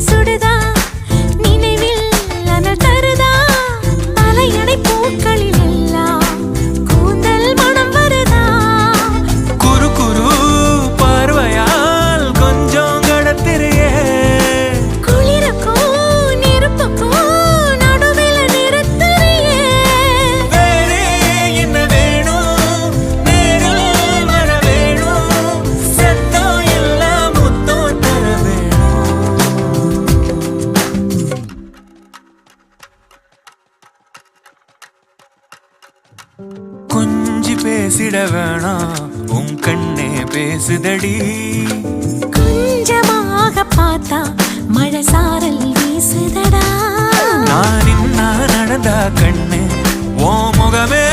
சுடுதா நினைவில் அனல் தருதா தலையணை பூக்களில் எல்லாம் கூந்தல் மனம் வருதா குறு குறு பார்வையால் கொஞ்சம் கடத்திரியே குளிருக்கும் நெருப்புக்கும் நடுவில் நிறுத்துறியே வேறே என்ன வேணும் நேரில் வர வேணும் சத்தம் எல்லாம் முத்தம் தர வேணும் கொஞ்சி பேசிட வேணாம் உன் கண்ணே பேசுதடி கொஞ்சமாக பார்த்தா மழை சாரல் வீசுதடா நான் நடந்தா கண்ணு ஓ முகமே